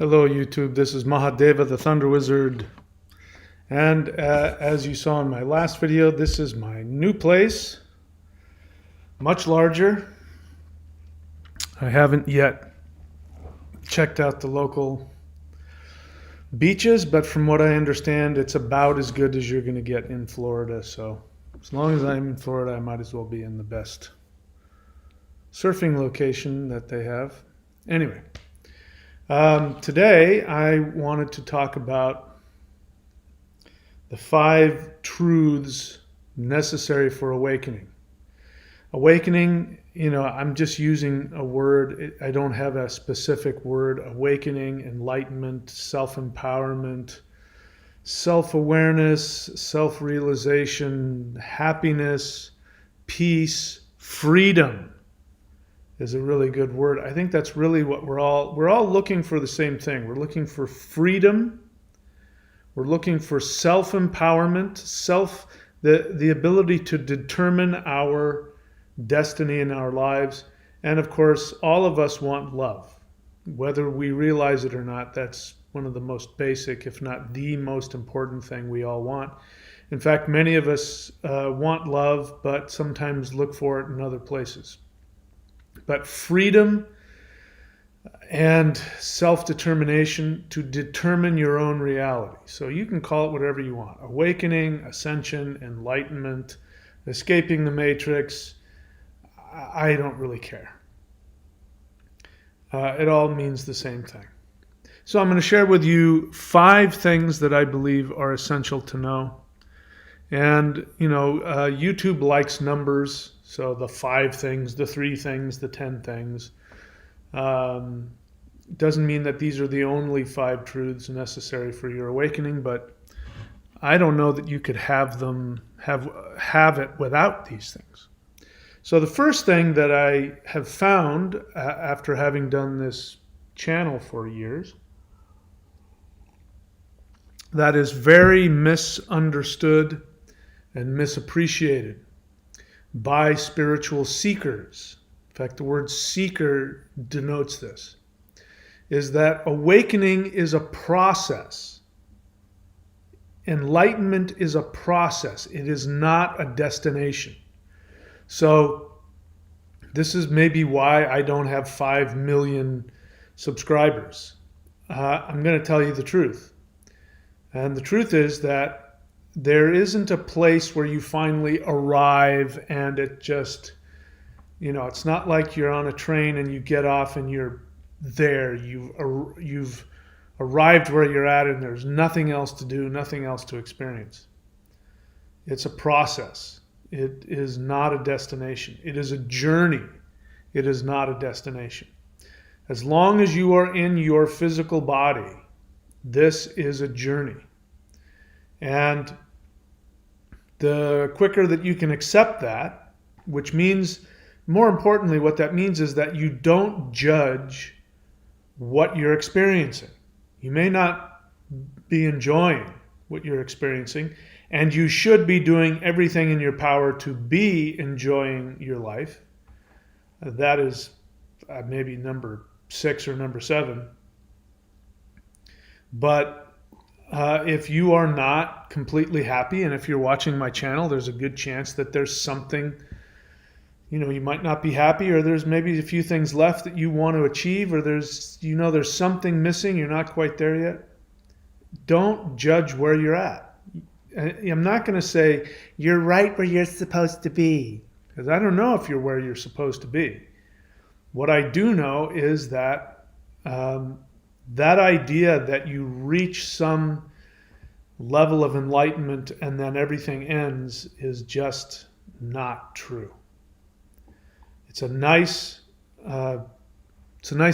Hello YouTube, this is Mahadeva the Thunder Wizard, and as you saw in my last video, this is my new place, much larger. I haven't yet checked out the local beaches, but from what I understand, it's about as good as you're going to get in Florida, so as long as I'm in Florida, I might as well be in the best surfing location that they have. Anyway. Today, I wanted to talk about the 5 truths necessary for awakening. Awakening, I'm just using a word. I don't have a specific word. Awakening, enlightenment, self-empowerment, self-awareness, self-realization, happiness, peace, freedom is a really good word. I think that's really what we're all looking for the same thing. We're looking for freedom. We're looking for self-empowerment, the ability to determine our destiny in our lives. And of course, all of us want love. Whether we realize it or not, that's one of the most basic, if not the most important thing we all want. In fact, many of us want love, but sometimes look for it in other places. But freedom and self-determination to determine your own reality. So you can call it whatever you want. Awakening, ascension, enlightenment, escaping the matrix. I don't really care. It all means the same thing. So I'm going to share with you 5 things that I believe are essential to know. And, YouTube likes numbers. So the 5 things, the 3 things, the 10 things. Doesn't mean that these are the only 5 truths necessary for your awakening, but I don't know that you could have it without these things. So the first thing that I have found after having done this channel for years that is very misunderstood and misappreciated by spiritual seekers. In fact, the word seeker denotes this, is that awakening is a process. Enlightenment is a process. It is not a destination. So this is maybe why I don't have 5 million subscribers. I'm going to tell you the truth. And the truth is that there isn't a place where you finally arrive and it just, it's not like you're on a train and you get off and you're there. You've arrived where you're at and there's nothing else to do, nothing else to experience. It's a process. It is not a destination. It is a journey. It is not a destination. As long as you are in your physical body, this is a journey. And the quicker that you can accept that, which means, more importantly, what that means is that you don't judge what you're experiencing. You may not be enjoying what you're experiencing, and you should be doing everything in your power to be enjoying your life. That is maybe number 6 or number 7. But if you are not completely happy, and if you're watching my channel, there's a good chance that there's something, you might not be happy, or there's maybe a few things left that you want to achieve, or there's something missing, you're not quite there yet. Don't judge where you're at. I'm not going to say you're right where you're supposed to be, because I don't know if you're where you're supposed to be. What I do know is that that idea that you reach some level of enlightenment and then everything ends is just not true. It's a nice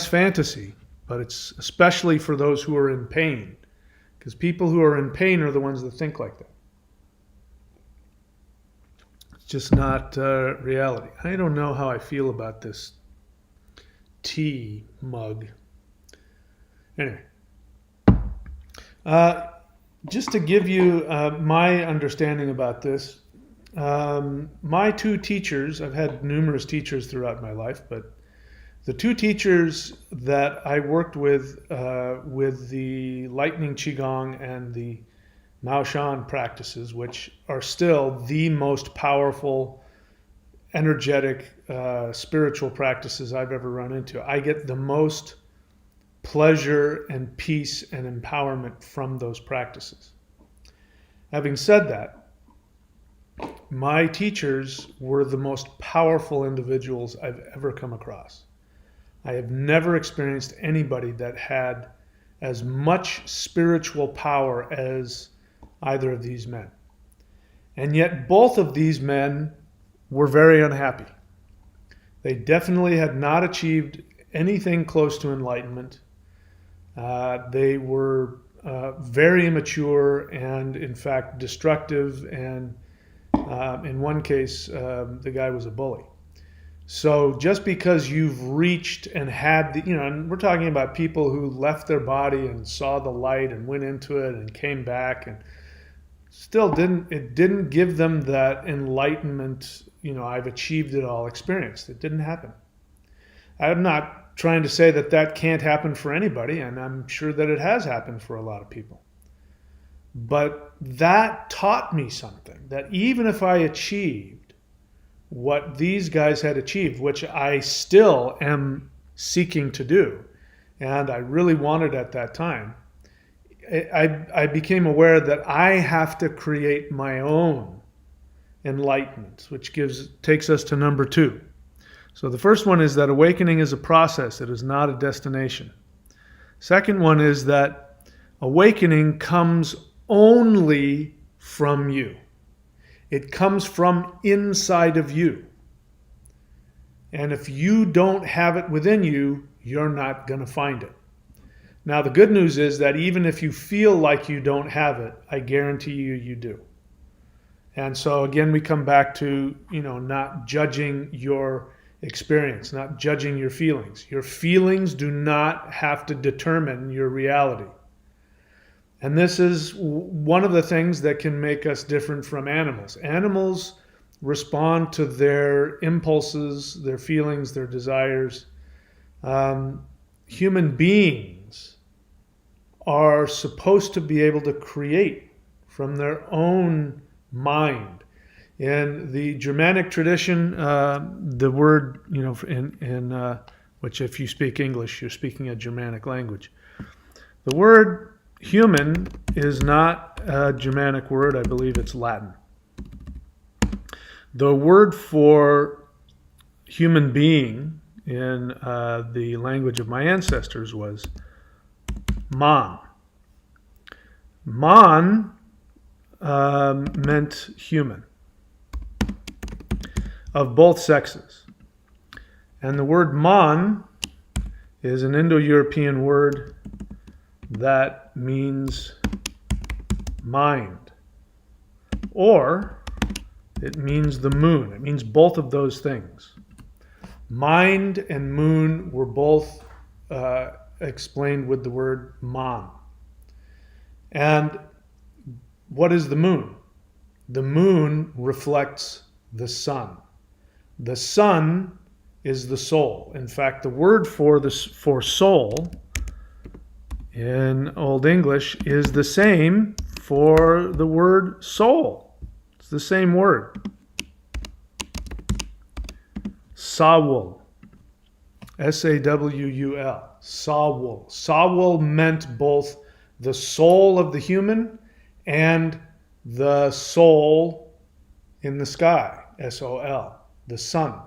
fantasy, but it's especially for those who are in pain, because people who are in pain are the ones that think like that. It's just not reality. I don't know how I feel about this tea mug. Anyway, just to give you my understanding about this, my 2 teachers, I've had numerous teachers throughout my life, but The two teachers that I worked with the Lightning Qigong and the Mao Shan practices, which are still the most powerful, energetic, spiritual practices I've ever run into. I get the most pleasure and peace and empowerment from those practices. Having said that, my teachers were the most powerful individuals I've ever come across. I have never experienced anybody that had as much spiritual power as either of these men. And yet both of these men were very unhappy. They definitely had not achieved anything close to enlightenment. They were very immature and, in fact, destructive. And in one case, the guy was a bully. So just because you've reached and had the, and we're talking about people who left their body and saw the light and went into it and came back and still didn't give them that enlightenment, I've achieved it all experience. It didn't happen. I'm not trying to say that that can't happen for anybody, and I'm sure that it has happened for a lot of people. But that taught me something, that even if I achieved what these guys had achieved, which I still am seeking to do, and I really wanted at that time, I became aware that I have to create my own enlightenment, which takes us to number 2. So the first one is that awakening is a process. It is not a destination. Second one is that awakening comes only from you. It comes from inside of you. And if you don't have it within you, you're not going to find it. Now, the good news is that even if you feel like you don't have it, I guarantee you do. And so again, we come back to, not judging your experience, not judging your feelings. Your feelings do not have to determine your reality. And this is one of the things that can make us different from animals. Animals respond to their impulses, their feelings, their desires. Human beings are supposed to be able to create from their own mind. In the Germanic tradition, the word, which if you speak English, you're speaking a Germanic language. The word human is not a Germanic word. I believe it's Latin. The word for human being in the language of my ancestors was man. Man meant human, of both sexes. And the word man is an Indo-European word that means mind, or it means the moon. It means both of those things. Mind and moon were both explained with the word man. And what is the moon? The moon reflects the sun. The sun is the soul. In fact, the word for soul in Old English is the same for the word soul. It's the same word. Sawul. S-A-W-U-L. Sawul. Sawul meant both the soul of the human and the soul in the sky. S-O-L. The sun.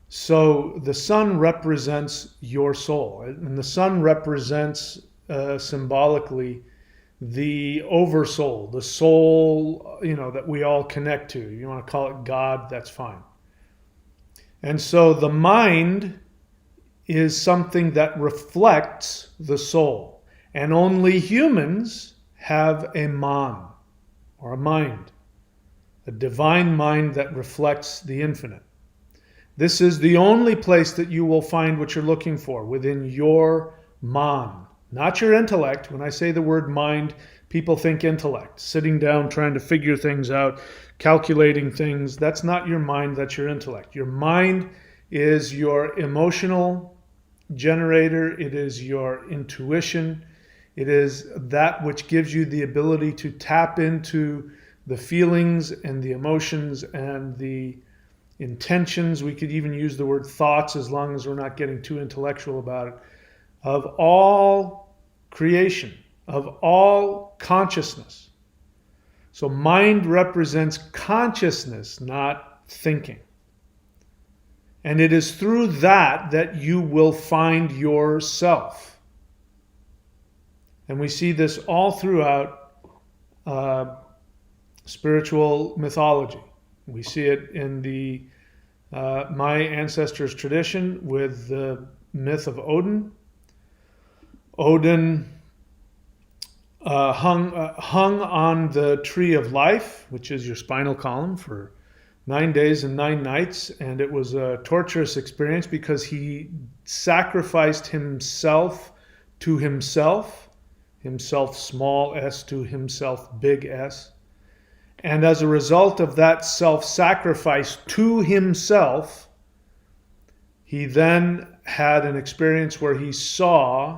So the sun represents your soul, and the sun represents symbolically the oversoul, the soul, that we all connect to. You want to call it God, that's fine. And so the mind is something that reflects the soul, and only humans have a man, or a mind, a divine mind that reflects the infinite. This is the only place that you will find what you're looking for, within your man, not your intellect. When I say the word mind, people think intellect, sitting down trying to figure things out, calculating things. That's not your mind, that's your intellect. Your mind is your emotional generator. It is your intuition. It is that which gives you the ability to tap into the feelings and the emotions and the intentions. We could even use the word thoughts, as long as we're not getting too intellectual about it, of all creation, of all consciousness. So mind represents consciousness, not thinking. And it is through that that you will find yourself. And we see this all throughout spiritual mythology. We see it in the my ancestors' tradition with the myth of Odin. Odin hung on the tree of life, which is your spinal column, for 9 days and 9 nights, and it was a torturous experience because he sacrificed himself to himself, himself small s to himself big S. And as a result of that self-sacrifice to himself, he then had an experience where he saw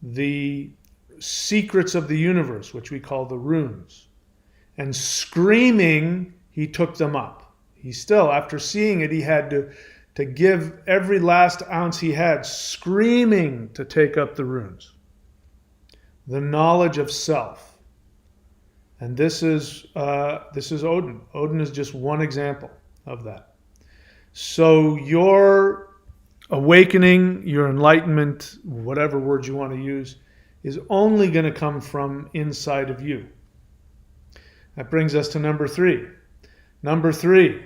the secrets of the universe, which we call the runes. And screaming, he took them up. He still, after seeing it, he had to give every last ounce he had, screaming to take up the runes. The knowledge of self. And this is Odin. Odin is just one example of that. So your awakening, your enlightenment, whatever words you want to use, is only going to come from inside of you. That brings us to number 3. Number 3,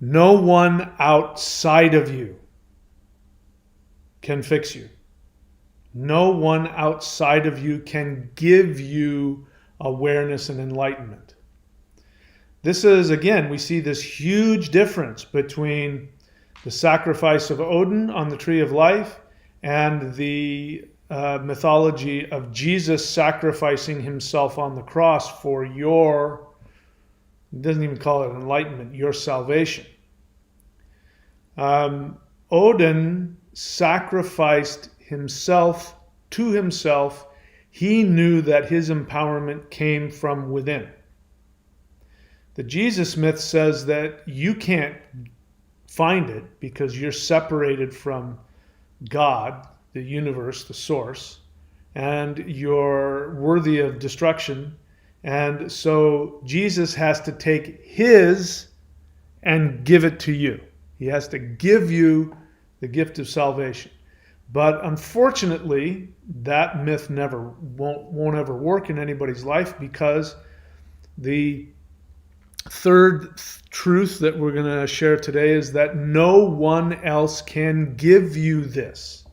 no one outside of you can fix you. No one outside of you can give you awareness and enlightenment. This is, again, we see this huge difference between the sacrifice of Odin on the tree of life and the mythology of Jesus sacrificing himself on the cross for your, it doesn't even call it enlightenment, your salvation. Odin sacrificed himself to himself. He knew that his empowerment came from within. The Jesus myth says that you can't find it because you're separated from God, the universe, the source, and you're worthy of destruction. And so Jesus has to take his and give it to you. He has to give you the gift of salvation. But unfortunately, that myth won't ever work in anybody's life, because the third truth that we're going to share today is that no one else can give you this.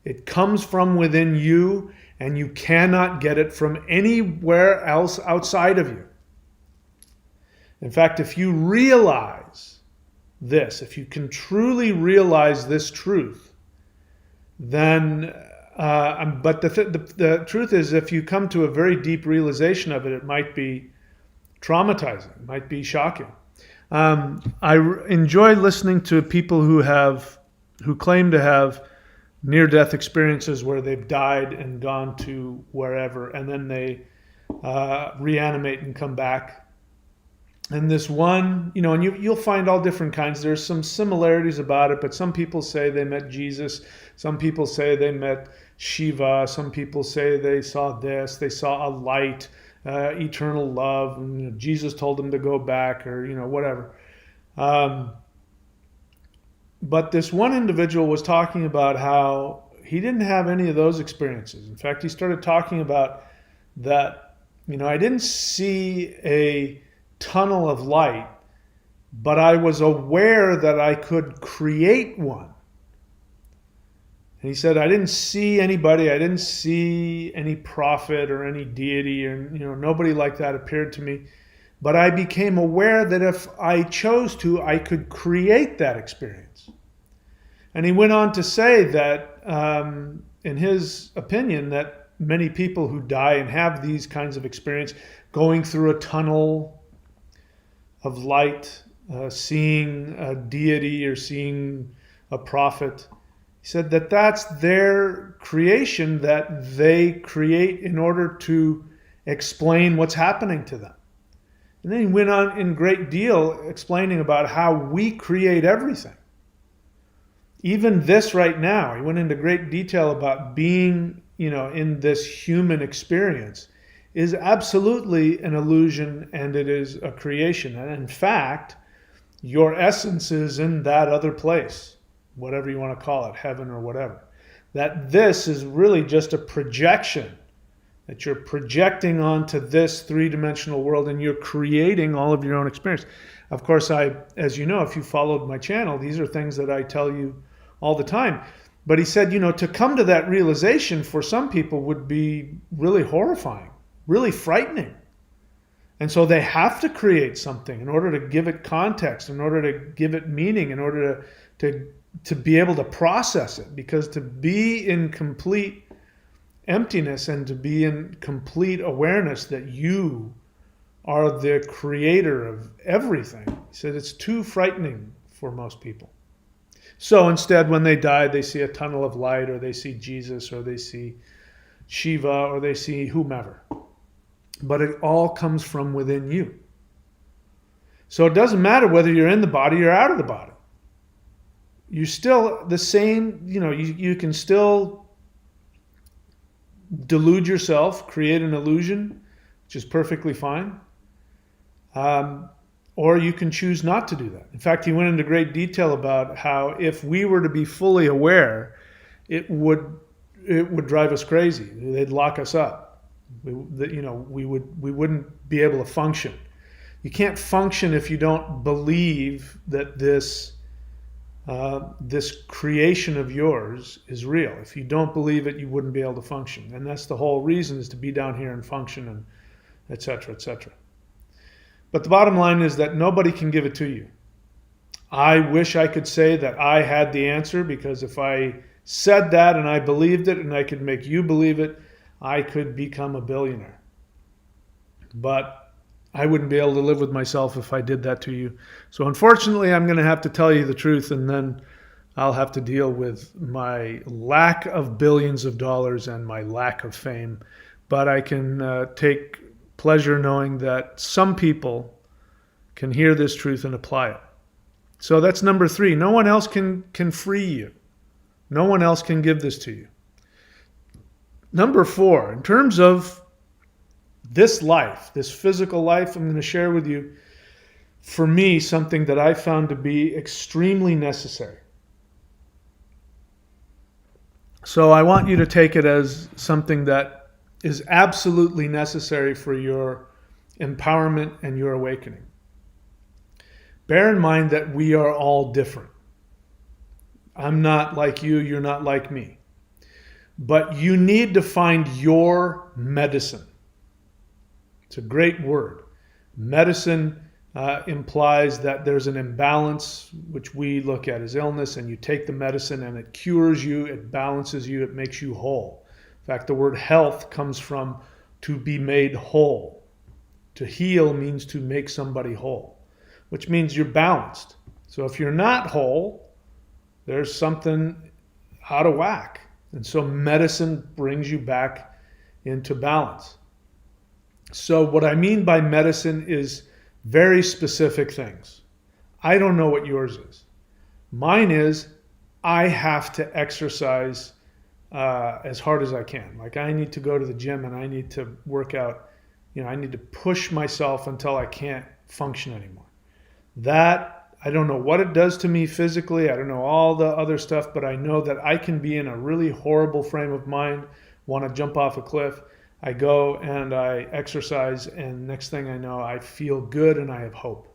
It comes from within you, and you cannot get it from anywhere else outside of you. In fact, if you realize this, if you can truly realize this truth, then, but the truth is, if you come to a very deep realization of it, it might be traumatizing, it might be shocking. I enjoy listening to people who claim to have near-death experiences where they've died and gone to wherever, and then they reanimate and come back. And this one, and you'll find all different kinds. There's some similarities about it, but some people say they met Jesus. Some people say they met Shiva. Some people say they saw this. They saw a light, eternal love. And, Jesus told them to go back, or whatever. But this one individual was talking about how he didn't have any of those experiences. In fact, he started talking about that, I didn't see a tunnel of light, but I was aware that I could create one. And he said, I didn't see anybody, I didn't see any prophet or any deity, or nobody like that appeared to me, but I became aware that if I chose to, I could create that experience. And he went on to say that in his opinion, that many people who die and have these kinds of experience, going through a tunnel of light, seeing a deity or seeing a prophet. He said that that's their creation that they create in order to explain what's happening to them. And then he went on in great deal explaining about how we create everything. Even this right now, he went into great detail about being, in this human experience is absolutely an illusion and it is a creation. And in fact, your essence is in that other place, whatever you want to call it, heaven or whatever. That this is really just a projection that you're projecting onto this three-dimensional world and you're creating all of your own experience. Of course, as you know, if you followed my channel, these are things that I tell you all the time. But he said, to come to that realization for some people would be really horrifying, really frightening. And so they have to create something in order to give it context, in order to give it meaning, in order to be able to process it. Because to be in complete emptiness and to be in complete awareness that you are the creator of everything, he said it's too frightening for most people. So instead, when they die, they see a tunnel of light, or they see Jesus, or they see Shiva, or they see whomever. But it all comes from within you. So it doesn't matter whether you're in the body or out of the body. You're still the same, you can still delude yourself, create an illusion, which is perfectly fine. Or you can choose not to do that. In fact, he went into great detail about how if we were to be fully aware, it would drive us crazy. They'd lock us up. We wouldn't be able to function. You can't function if you don't believe that this creation of yours is real. If you don't believe it, you wouldn't be able to function. And that's the whole reason, is to be down here and function, and et cetera, et cetera. But the bottom line is that nobody can give it to you. I wish I could say that I had the answer, because if I said that and I believed it and I could make you believe it, I could become a billionaire. But I wouldn't be able to live with myself if I did that to you. So unfortunately, I'm going to have to tell you the truth, and then I'll have to deal with my lack of billions of dollars and my lack of fame. But I can take pleasure knowing that some people can hear this truth and apply it. So that's number 3. No one else can free you. No one else can give this to you. Number 4, in terms of this life, this physical life, I'm going to share with you, for me, something that I found to be extremely necessary. So I want you to take it as something that is absolutely necessary for your empowerment and your awakening. Bear in mind that we are all different. I'm not like you, you're not like me. But you need to find your medicine. It's a great word. Medicine implies that there's an imbalance, which we look at as illness, and you take the medicine and it cures you, it balances you, it makes you whole. In fact, the word health comes from to be made whole. To heal means to make somebody whole, which means you're balanced. So if you're not whole, there's something out of whack. And so medicine brings you back into balance. So what I mean by medicine is very specific things. I don't know what yours is. Mine is I have to exercise as hard as I can. Like I need to go to the gym and I need to work out. I need to push myself until I can't function anymore. That, I don't know what it does to me physically. I don't know all the other stuff, but I know that I can be in a really horrible frame of mind, want to jump off a cliff. I go and I exercise, and next thing I know, I feel good and I have hope.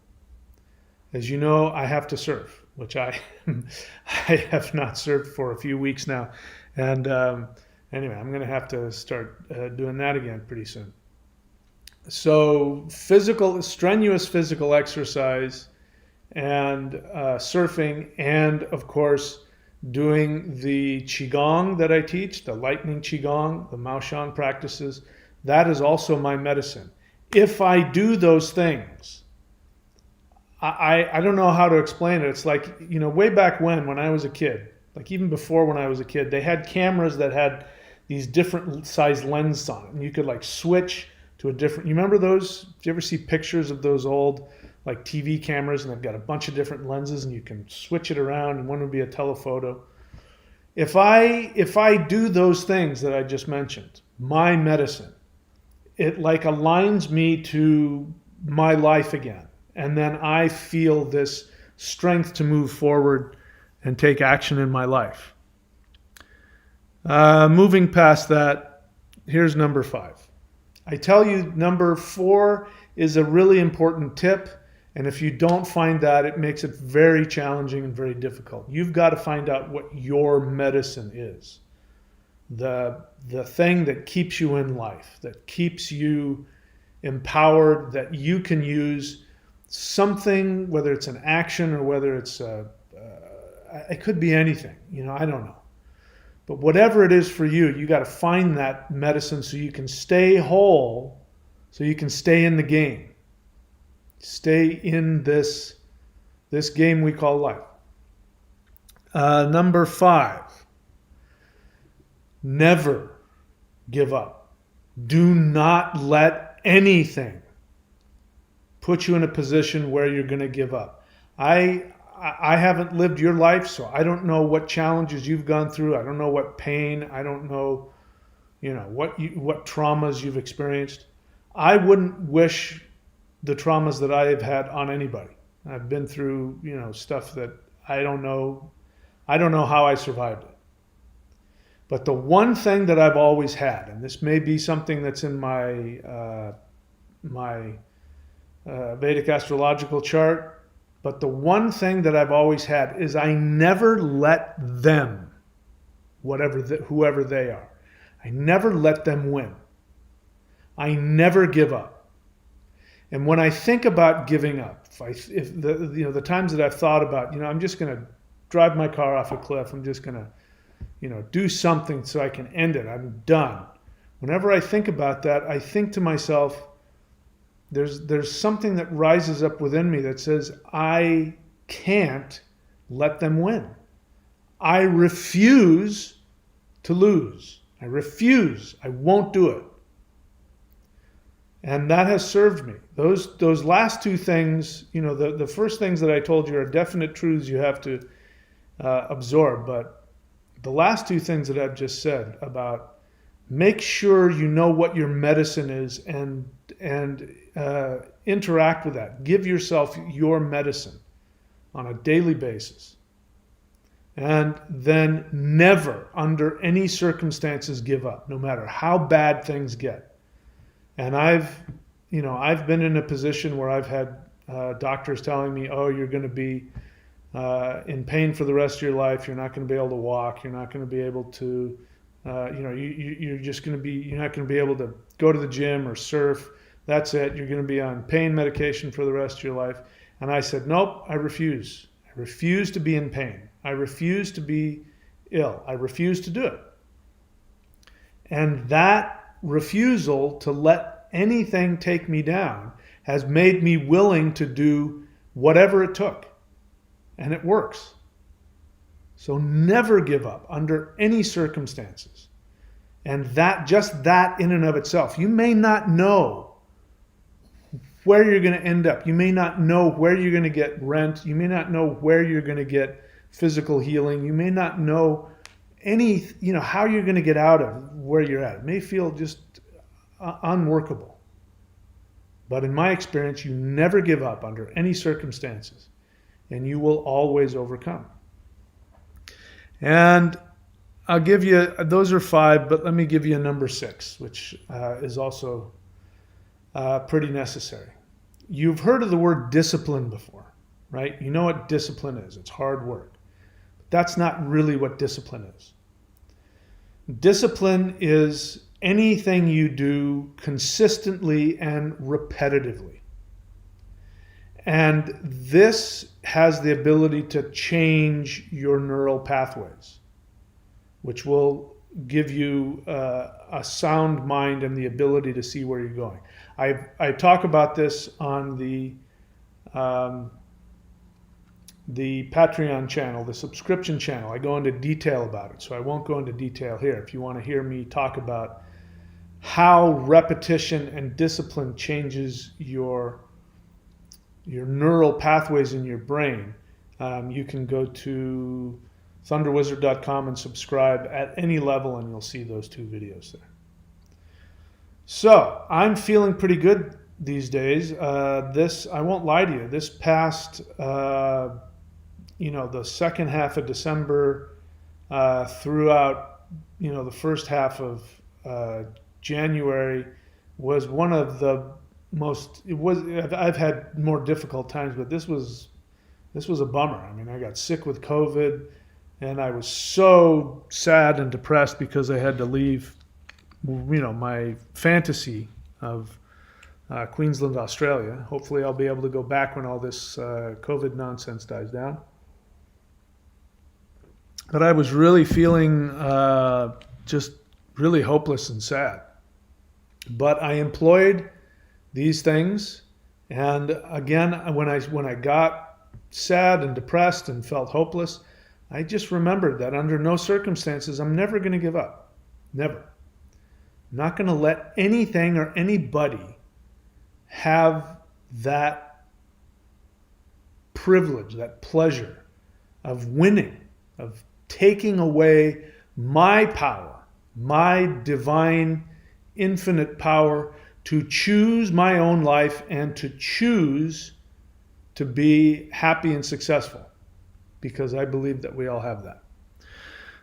As you know, I have to surf, which I have not surfed for a few weeks now. And anyway, I'm going to have to start doing that again pretty soon. So strenuous physical exercise and surfing, and of course, doing the Qigong that I teach, the lightning Qigong, the Mao Shan practices, that is also my medicine. If I do those things, I don't know how to explain it. It's like, way back when I was a kid, like even before when I was a kid, they had cameras that had these different size lenses on it. And you could like switch to a different, you remember those? Did you ever see pictures of those old like TV cameras and they've got a bunch of different lenses and you can switch it around and one would be a telephoto. If I do those things that I just mentioned, my medicine, it like aligns me to my life again. And then I feel this strength to move forward and take action in my life. Moving past that, here's number 5. I tell you, number 4 is a really important tip. And if you don't find that, it makes it very challenging and very difficult. You've got to find out what your medicine is. The thing that keeps you in life, that keeps you empowered, that you can use something, whether it's an action or whether it's it could be anything, I don't know. But whatever it is for you, you got to find that medicine so you can stay whole, so you can stay in the game. Stay in this game we call life. Number 5, never give up. Do not let anything put you in a position where you're going to give up. I haven't lived your life, so I don't know what challenges you've gone through. I don't know what pain. I don't know, what traumas you've experienced. I wouldn't wish the traumas that I have had on anybody. I've been through, stuff that I don't know how I survived it. But the one thing that I've always had, and this may be something that's in my Vedic astrological chart, but the one thing that I've always had is I never let them, whoever they are, I never let them win. I never give up. And when I think about giving up, if the times that I've thought about, I'm just going to drive my car off a cliff, I'm just going to, do something so I can end it, I'm done. Whenever I think about that, I think to myself, there's something that rises up within me that says, I can't let them win. I refuse to lose. I refuse. I won't do it. And that has served me. Those last 2 things, the first things that I told you are definite truths you have to absorb. But the last 2 things that I've just said about make sure you know what your medicine is and interact with that. Give yourself your medicine on a daily basis. And then never, under any circumstances, give up, no matter how bad things get. And I've been in a position where I've had doctors telling me, "Oh, you're going to be in pain for the rest of your life. You're not going to be able to walk. You're not going to be able to, you're just going to be, you're not going to be able to go to the gym or surf. That's it. You're going to be on pain medication for the rest of your life." And I said, "Nope, I refuse. I refuse to be in pain. I refuse to be ill. I refuse to do it." And that refusal to let anything take me down has made me willing to do whatever it took. And it works. So never give up under any circumstances. And just that in and of itself, you may not know where you're going to end up. You may not know where you're going to get rent. You may not know where you're going to get physical healing. You may not know how you're going to get out of where you're at. It may feel just unworkable. But in my experience, you never give up under any circumstances, and you will always overcome. And I'll give you, those are 5, but let me give you a number 6, which is also pretty necessary. You've heard of the word discipline before, right? You know what discipline is. It's hard work. That's not really what discipline is. Discipline is anything you do consistently and repetitively. And this has the ability to change your neural pathways, which will give you a sound mind and the ability to see where you're going. I talk about this on the the Patreon channel, the subscription channel. I go into detail about it, so I won't go into detail here. If you want to hear me talk about how repetition and discipline changes your neural pathways in your brain, you can go to thunderwizard.com and subscribe at any level, and you'll see those 2 videos there. So I'm feeling pretty good these days. I won't lie to you, this past, the second half of December, throughout, the first half of January was one of the most, I've had more difficult times, but this was a bummer. I mean, I got sick with COVID, and I was so sad and depressed because I had to leave, my fantasy of Queensland, Australia. Hopefully I'll be able to go back when all this COVID nonsense dies down. But I was really feeling just really hopeless and sad. But I employed these things, and again, when I got sad and depressed and felt hopeless, I just remembered that under no circumstances I'm never going to give up. Never. I'm not going to let anything or anybody have that privilege, that pleasure of winning, of taking away my power, my divine, infinite power to choose my own life and to choose to be happy and successful, because I believe that we all have that.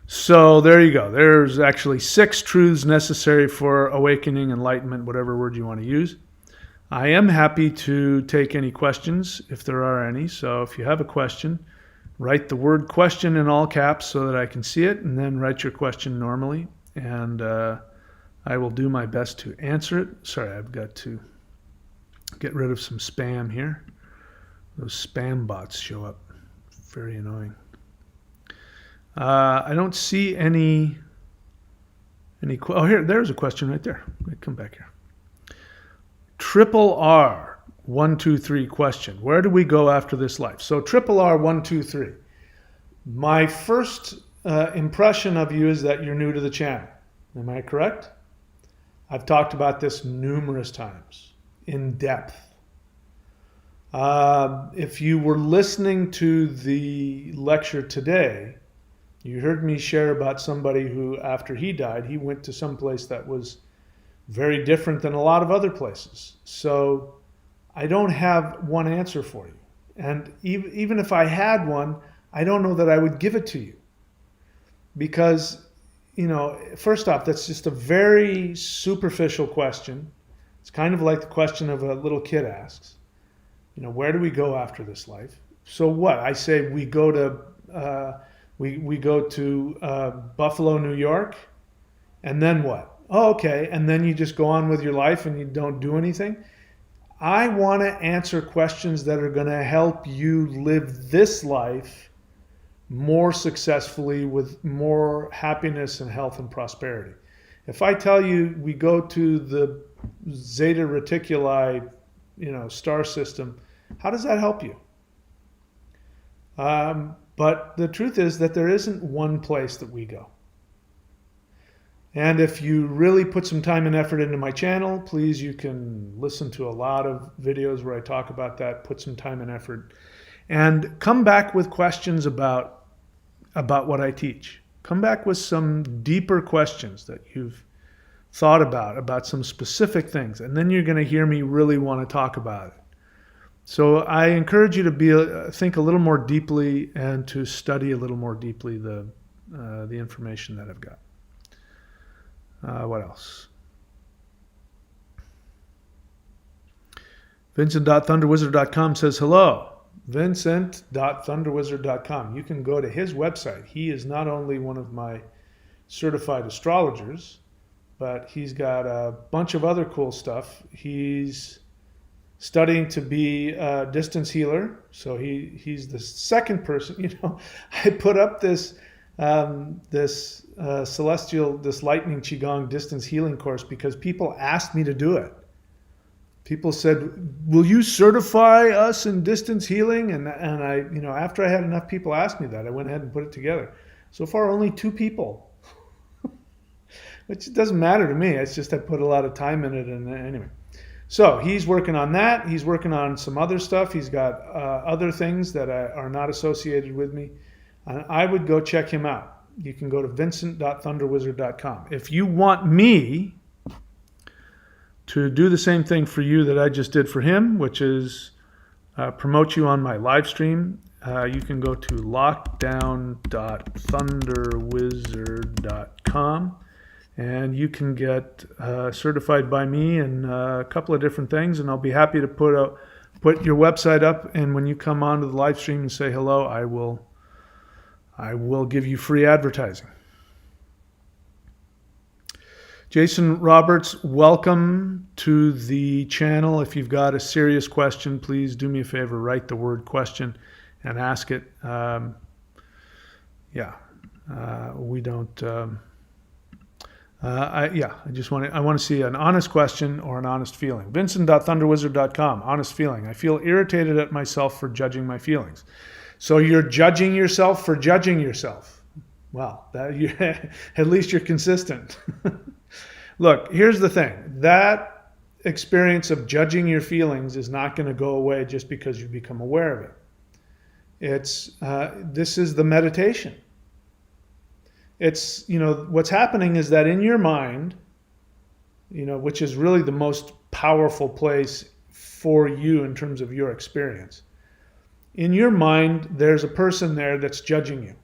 So there you go. There's actually 6 truths necessary for awakening, enlightenment, whatever word you want to use. I am happy to take any questions if there are any. So if you have a question, write the word question in all caps so that I can see it, and then write your question normally. And I will do my best to answer it. Sorry, I've got to get rid of some spam here. Those spam bots show up. Very annoying. I don't see any. Oh, here, there's a question right there. Let me come back here. Triple R 123 question. Where do we go after this life? So Triple R 123. My first impression of you is that you're new to the channel. Am I correct? I've talked about this numerous times, in depth. If you were listening to the lecture today, you heard me share about somebody who, after he died, he went to some place that was very different than a lot of other places. So I don't have one answer for you. And even if I had one, I don't know that I would give it to you. Because, first off, that's just a very superficial question. It's kind of like the question of a little kid asks. Where do we go after this life? So what? I say we go to we go to Buffalo, New York, and then what? Oh, okay, and then you just go on with your life and you don't do anything? I want to answer questions that are going to help you live this life more successfully, with more happiness and health and prosperity. If I tell you we go to the Zeta Reticuli, star system, how does that help you? But the truth is that there isn't one place that we go. And if you really put some time and effort into my channel, please, you can listen to a lot of videos where I talk about that, put some time and effort, and come back with questions about what I teach. Come back with some deeper questions that you've thought about some specific things, and then you're going to hear me really want to talk about it. So I encourage you to think a little more deeply and to study a little more deeply the information that I've got. What else? Vincent.thunderwizard.com says hello. Vincent.thunderwizard.com. You can go to his website. He is not only one of my certified astrologers, but he's got a bunch of other cool stuff. He's studying to be a distance healer. So he's the second person. I put up this celestial, this lightning qigong distance healing course because people asked me to do it. People said, "Will you certify us in distance healing?" And I, after I had enough people ask me that, I went ahead and put it together. So far, only 2 people, which doesn't matter to me. It's just I put a lot of time in it, and anyway. So he's working on that. He's working on some other stuff. He's got other things that are not associated with me. And I would go check him out. You can go to vincent.thunderwizard.com. If you want me to do the same thing for you that I just did for him, which is promote you on my live stream, you can go to lockdown.thunderwizard.com, and you can get certified by me in a couple of different things, and I'll be happy to put your website up, and when you come onto the live stream and say hello, I will give you free advertising. Jason Roberts, welcome to the channel. If you've got a serious question, please do me a favor, write the word question and ask it. We don't. I want to see an honest question or an honest feeling. Vincent.thunderwizard.com, honest feeling. I feel irritated at myself for judging my feelings. So you're judging yourself for judging yourself. Well, at least you're consistent. Look, here's the thing. That experience of judging your feelings is not going to go away just because you become aware of it. This is the meditation. It's, what's happening is that in your mind, which is really the most powerful place for you in terms of your experience. In your mind, there's a person there that's judging you.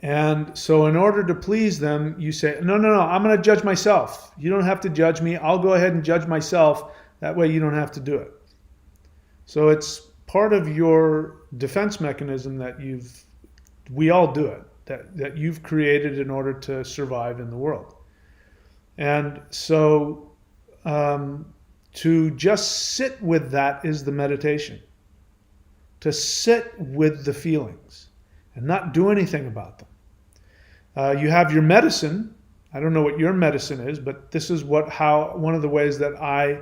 And so in order to please them, you say, no, I'm going to judge myself. You don't have to judge me. I'll go ahead and judge myself. That way you don't have to do it. So it's part of your defense mechanism that we all do it, that you've created in order to survive in the world. And so to just sit with that is the meditation. To sit with the feelings and not do anything about them. You have your medicine. I don't know what your medicine is, but this is one of the ways that I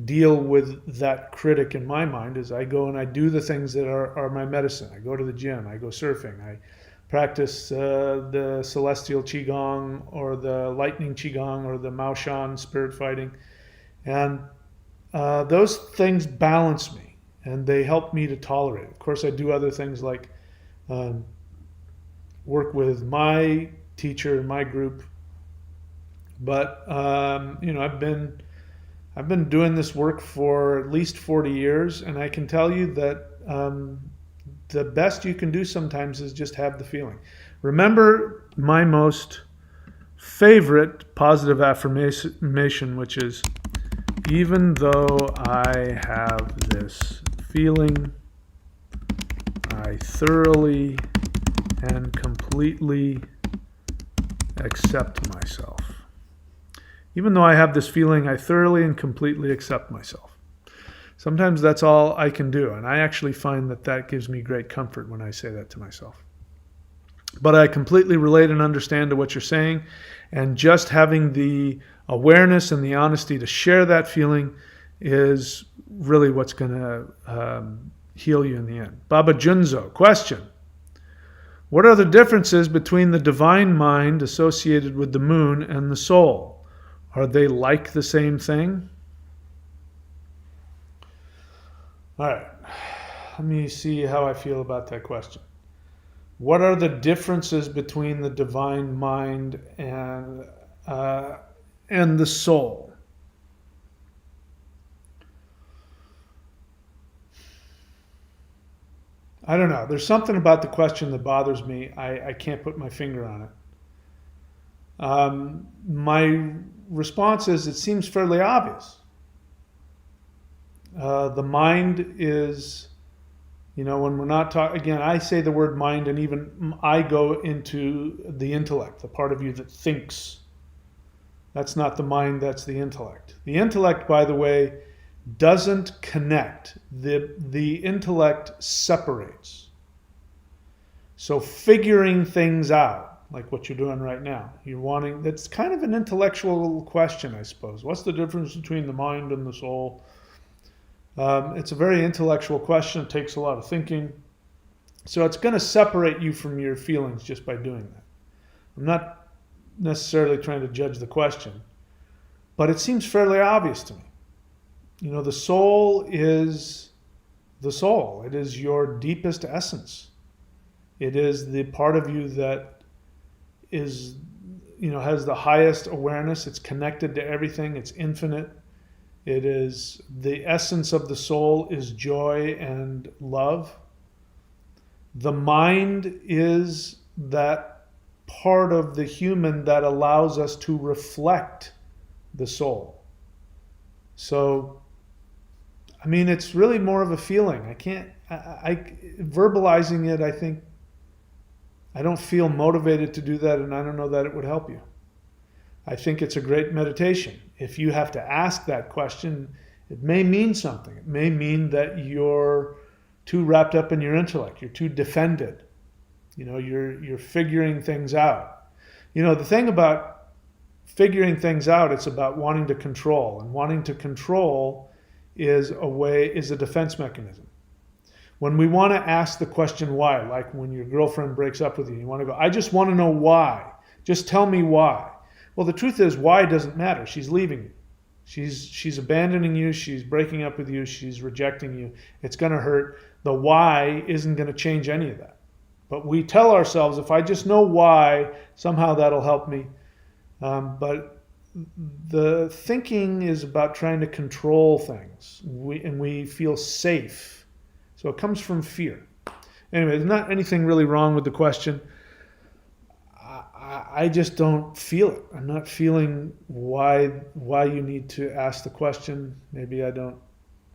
deal with that critic in my mind is I go and I do the things that are my medicine. I go to the gym, I go surfing, I practice the celestial qigong or the lightning qigong or the Maoshan spirit fighting. And those things balance me and they help me to tolerate it. Of course, I do other things like work with my teacher in my group, but I've been doing this work for at least 40 years, and I can tell you that the best you can do sometimes is just have the feeling. Remember my most favorite positive affirmation, which is, even though I have this feeling, I thoroughly and completely accept myself. Even though I have this feeling, I thoroughly and completely accept myself. Sometimes that's all I can do, and I actually find that gives me great comfort when I say that to myself. But I completely relate and understand to what you're saying, and just having the awareness and the honesty to share that feeling is really what's going to heal you in the end. Baba Junzo, question. What are the differences between the divine mind associated with the moon and the soul? Are they like the same thing? All right, let me see how I feel about that question. What are the differences between the divine mind and the soul? I don't know. There's something about the question that bothers me. I can't put my finger on it. My response is it seems fairly obvious. The mind is, when we're not talking, again, I say the word mind and even I go into the intellect, the part of you that thinks. That's not the mind, that's the intellect. The intellect, by the way, doesn't connect. The intellect separates. So figuring things out, like what you're doing right now. You're wanting, that's kind of an intellectual question, I suppose. What's the difference between the mind and the soul? It's a very intellectual question. It takes a lot of thinking. So it's going to separate you from your feelings just by doing that. I'm not necessarily trying to judge the question, but it seems fairly obvious to me. You know, the soul is the soul. It is your deepest essence. It is the part of you that is, you know, has the highest awareness. It's connected to everything. It's infinite. It is the essence of the soul is joy and love. The mind is that part of the human that allows us to reflect the soul. So, I mean, it's really more of a feeling. Verbalizing it, I think, I don't feel motivated to do that, and I don't know that it would help you. I think it's a great meditation. If you have to ask that question, it may mean something. It may mean that you're too wrapped up in your intellect. You're too defended. You know, you're figuring things out. You know, the thing about figuring things out, it's about wanting to control. And wanting to control is a defense mechanism. When we want to ask the question why, like when your girlfriend breaks up with you, you want to go, I just want to know why. Just tell me why. Well, the truth is, why doesn't matter. She's leaving you. She's abandoning you. She's breaking up with you. She's rejecting you. It's going to hurt. The why isn't going to change any of that. But we tell ourselves, if I just know why, somehow that'll help me. But the thinking is about trying to control things. We feel safe. So it comes from fear. Anyway, there's not anything really wrong with the question. I just don't feel it. I'm not feeling why you need to ask the question. Maybe I don't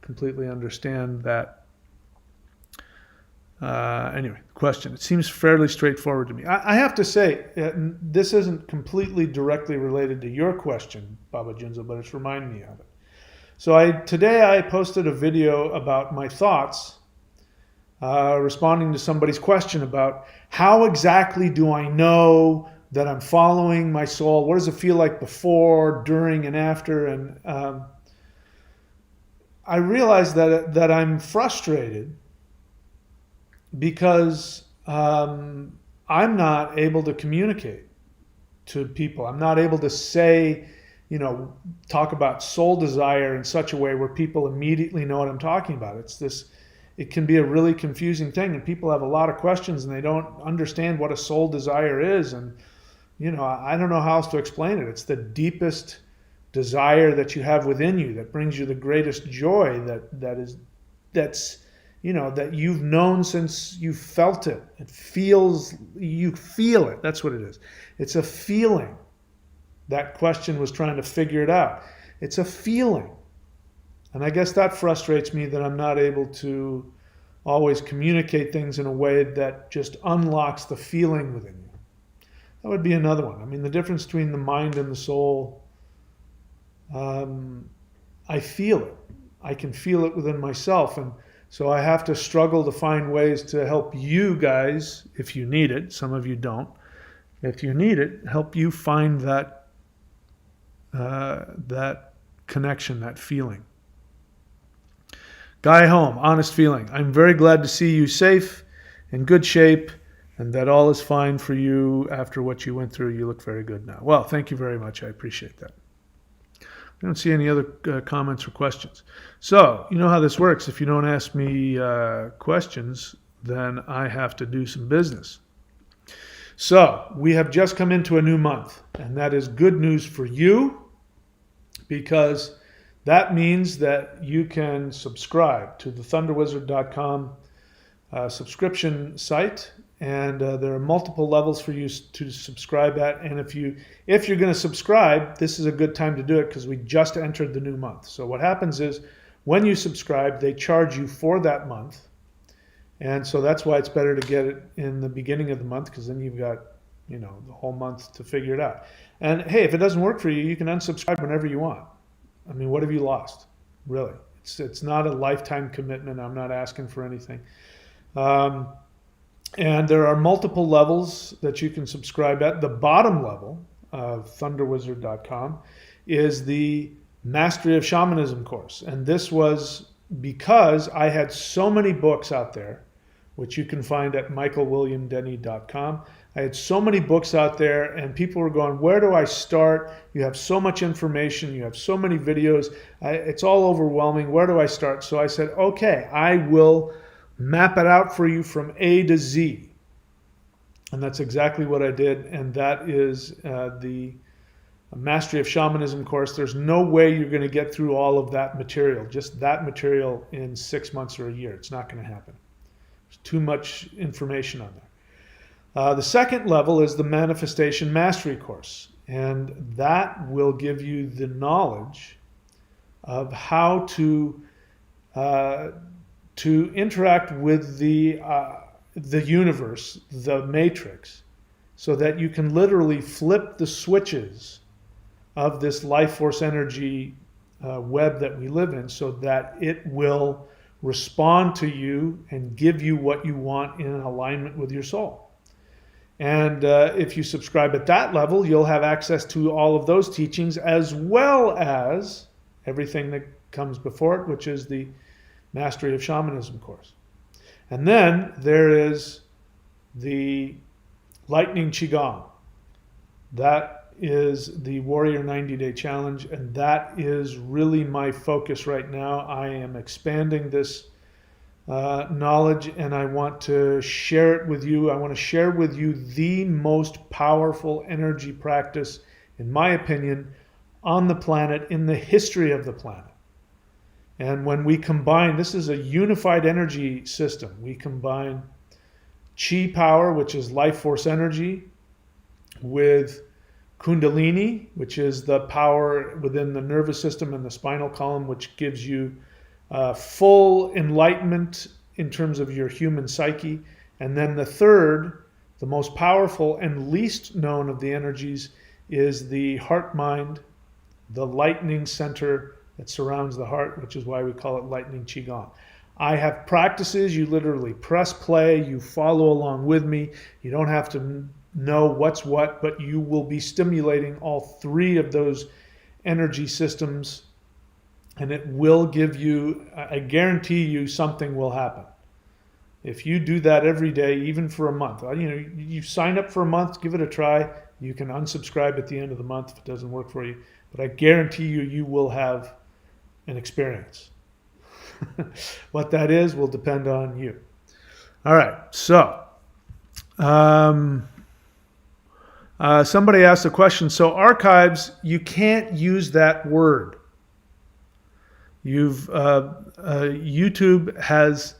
completely understand that. Anyway, question. It seems fairly straightforward to me. I have to say, this isn't completely directly related to your question, Baba Junzo, but it's reminding me of it. So today I posted a video about my thoughts responding to somebody's question about how exactly do I know that I'm following my soul? What does it feel like before, during, and after? And I realized that I'm frustrated because I'm not able to communicate to people. I'm not able to say, you know, talk about soul desire in such a way where people immediately know what I'm talking about. It can be a really confusing thing, and people have a lot of questions and they don't understand what a soul desire is. And, you know, I don't know how else to explain it. It's the deepest desire that you have within you that brings you the greatest joy that's you know, that you've known since you felt it. You feel it. That's what it is. It's a feeling. That question was trying to figure it out. It's a feeling. And I guess that frustrates me, that I'm not able to always communicate things in a way that just unlocks the feeling within you. That would be another one. I mean, the difference between the mind and the soul, I feel it. I can feel it within myself. And so I have to struggle to find ways to help you guys, if you need it. Some of you don't. If you need it, help you find that connection, that feeling. Guy Home, honest feeling. I'm very glad to see you safe, in good shape, and that all is fine for you after what you went through. You look very good now. Well, thank you very much. I appreciate that. I don't see any other comments or questions. So, you know how this works. If you don't ask me questions, then I have to do some business. So, we have just come into a new month, and that is good news for you, because that means that you can subscribe to the thunderwizard.com subscription site, and there are multiple levels for you to subscribe at. And if you're going to subscribe, this is a good time to do it, because we just entered the new month. So what happens is, when you subscribe, they charge you for that month, and so that's why it's better to get it in the beginning of the month, because then you've got, you know, the whole month to figure it out. And hey, if it doesn't work for you, you can unsubscribe whenever you want. I mean, what have you lost? Really? It's not a lifetime commitment. I'm not asking for anything. And there are multiple levels that you can subscribe at. The bottom level of thunderwizard.com is the Mastery of Shamanism course. And this was because I had so many books out there, which you can find at michaelwilliamdenny.com. I had so many books out there, and people were going, where do I start? You have so much information. You have so many videos. It's all overwhelming. Where do I start? So I said, okay, I will map it out for you from A to Z. And that's exactly what I did. And that is the Mastery of Shamanism course. There's no way you're going to get through all of that material, just that material, in 6 months or a year. It's not going to happen. There's too much information on there. The second level is the Manifestation Mastery course. And that will give you the knowledge of how to interact with the universe, the matrix, so that you can literally flip the switches of this life force energy web that we live in, so that it will respond to you and give you what you want in alignment with your soul. And if you subscribe at that level, you'll have access to all of those teachings, as well as everything that comes before it, which is the Mastery of Shamanism course. And then there is the Lightning Qigong. That is the Warrior 90-Day Challenge, and that is really my focus right now. I am expanding this knowledge, and I want to share it with you. I want to share with you the most powerful energy practice, in my opinion, on the planet, in the history of the planet. And when we combine, this is a unified energy system. We combine chi power, which is life force energy, with kundalini, which is the power within the nervous system and the spinal column, which gives you full enlightenment in terms of your human psyche. And then the third, the most powerful and least known of the energies, is the heart mind, the lightning center that surrounds the heart, which is why we call it Lightning Qigong. I have practices. You literally press play, you follow along with me. You don't have to know what's what, but you will be stimulating all three of those energy systems, and it will give you, I guarantee you, something will happen. If you do that every day, even for a month, you sign up for a month, give it a try. You can unsubscribe at the end of the month if it doesn't work for you, but I guarantee you, you will have an experience. What that is will depend on you. All right, so somebody asked a question. So archives, you can't use that word. YouTube has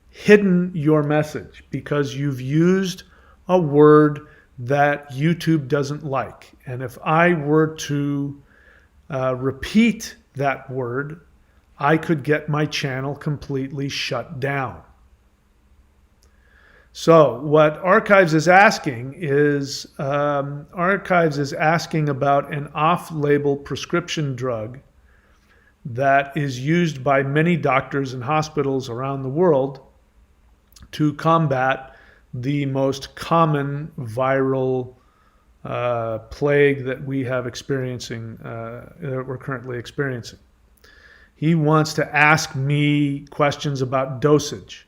hidden your message because you've used a word that YouTube doesn't like. And if I were to repeat that word, I could get my channel completely shut down. So what Archives is asking is, about an off-label prescription drug that is used by many doctors and hospitals around the world to combat the most common viral plague that we have that we're currently experiencing. He wants to ask me questions about dosage.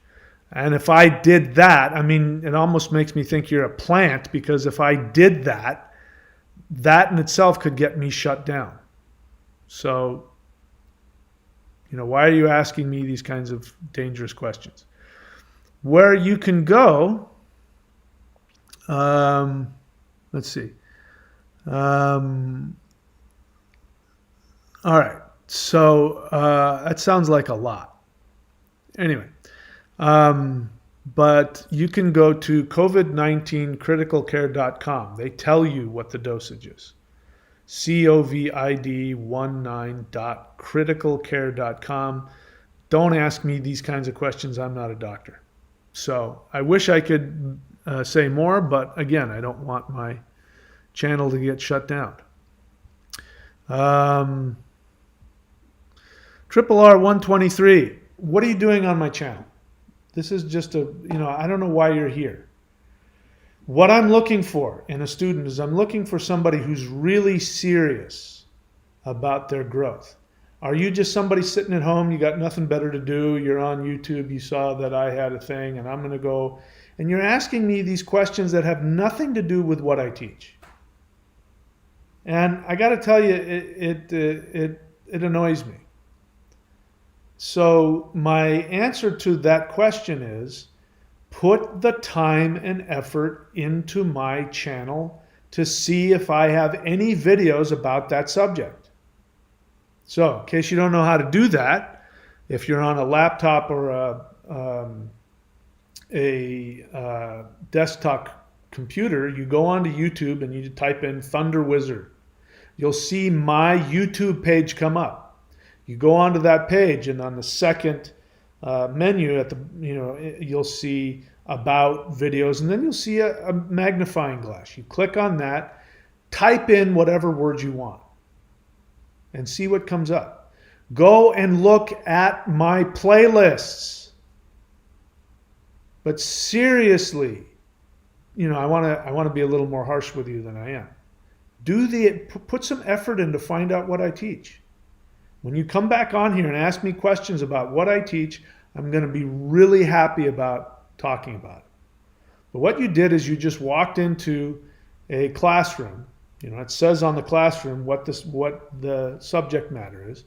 And if I did that, it almost makes me think you're a plant, because if I did that, that in itself could get me shut down. So, why are you asking me these kinds of dangerous questions? Where you can go, let's see. All right. So that sounds like a lot. Anyway, but you can go to COVID19criticalcare.com. They tell you what the dosage is. COVID19.criticalcare.com. Don't ask me these kinds of questions. I'm not a doctor. So I wish I could say more, but again, I don't want my channel to get shut down. Triple R 123. What are you doing on my channel? This is just I don't know why you're here. What I'm looking for in a student is I'm looking for somebody who's really serious about their growth. Are you just somebody sitting at home, you got nothing better to do, you're on YouTube, you saw that I had a thing and I'm going to go, and you're asking me these questions that have nothing to do with what I teach? And I got to tell you, it annoys me. So my answer to that question is, put the time and effort into my channel to see if I have any videos about that subject. So in case you don't know how to do that, if you're on a laptop or a desktop computer, you go onto YouTube and you type in Thunder Wizard. You'll see my YouTube page come up. You go onto that page, and on the second menu at the, you'll see about videos, and then you'll see a magnifying glass. You click on that, type in whatever words you want, and see what comes up. Go and look at my playlists. But seriously, I want to be a little more harsh with you than I am. Put some effort in to find out what I teach. When you come back on here and ask me questions about what I teach, I'm going to be really happy about talking about it. But what you did is you just walked into a classroom. It says on the classroom what the subject matter is.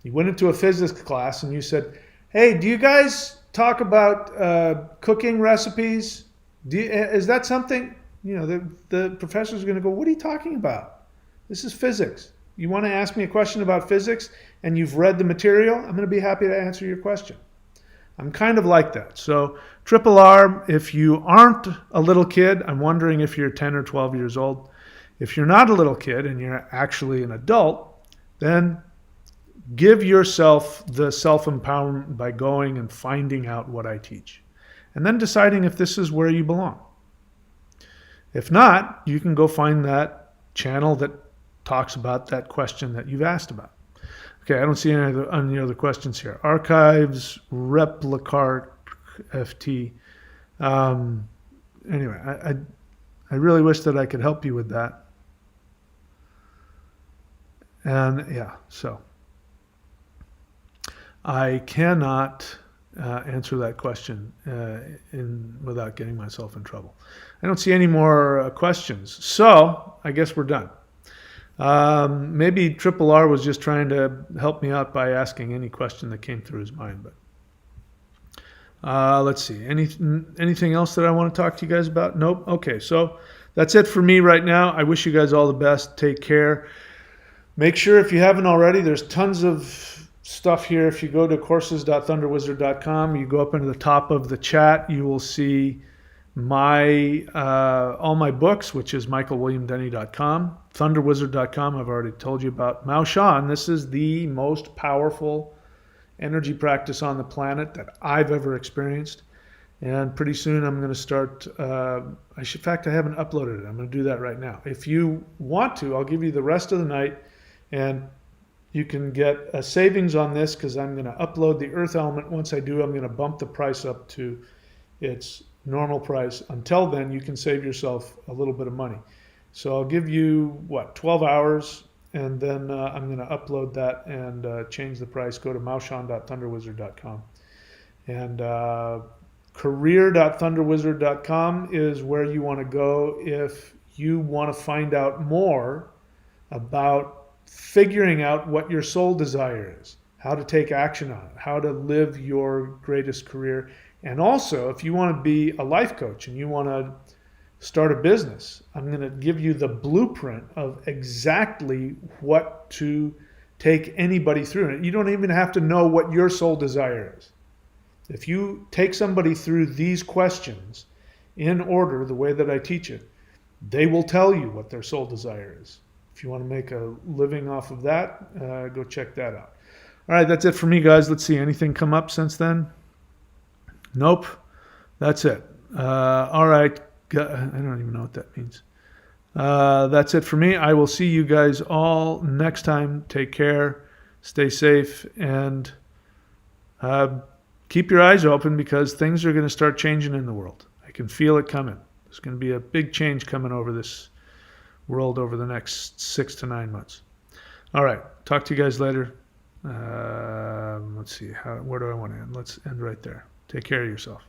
You went into a physics class and you said, "Hey, do you guys talk about cooking recipes? Is that something?" The professor's going to go, "What are you talking about? This is physics. You want to ask me a question about physics and you've read the material? I'm going to be happy to answer your question." I'm kind of like that. So Triple R, if you aren't a little kid, I'm wondering if you're 10 or 12 years old. If you're not a little kid and you're actually an adult, then give yourself the self-empowerment by going and finding out what I teach, and then deciding if this is where you belong. If not, you can go find that channel that talks about that question that you've asked about. Okay, I don't see any other questions here. Archives, Replicart, FT. Anyway, I really wish that I could help you with that. And yeah, so I cannot answer that question without getting myself in trouble. I don't see any more questions. So I guess we're done. Maybe Triple R was just trying to help me out by asking any question that came through his mind. But let's see. Anything else that I want to talk to you guys about? Nope. Okay, so that's it for me right now. I wish you guys all the best. Take care. Make sure, if you haven't already, there's tons of stuff here. If you go to courses.thunderwizard.com, you go up into the top of the chat, you will see my all my books, which is michaelwilliamdenny.com. Thunderwizard.com, I've already told you about. Mao Shan, this is the most powerful energy practice on the planet that I've ever experienced. And pretty soon I'm going to start, in fact, I haven't uploaded it. I'm going to do that right now. If you want to, I'll give you the rest of the night, and you can get a savings on this because I'm going to upload the Earth Element. Once I do, I'm going to bump the price up to its normal price. Until then, you can save yourself a little bit of money. So I'll give you, 12 hours, and then I'm going to upload that and change the price. Go to maoshan.thunderwizard.com. And career.thunderwizard.com is where you want to go if you want to find out more about figuring out what your soul desire is, how to take action on it, how to live your greatest career. And also, if you want to be a life coach and you want to start a business, I'm going to give you the blueprint of exactly what to take anybody through. You don't even have to know what your soul desire is. If you take somebody through these questions in order, the way that I teach it, they will tell you what their soul desire is. If you want to make a living off of that, go check that out. All right, that's it for me, guys. Let's see. Anything come up since then? Nope. That's it. All right. I don't even know what that means. That's it for me. I will see you guys all next time. Take care. Stay safe. And keep your eyes open because things are going to start changing in the world. I can feel it coming. There's going to be a big change coming over this world over the next 6 to 9 months. All right. Talk to you guys later. Let's see. Where do I want to end? Let's end right there. Take care of yourself.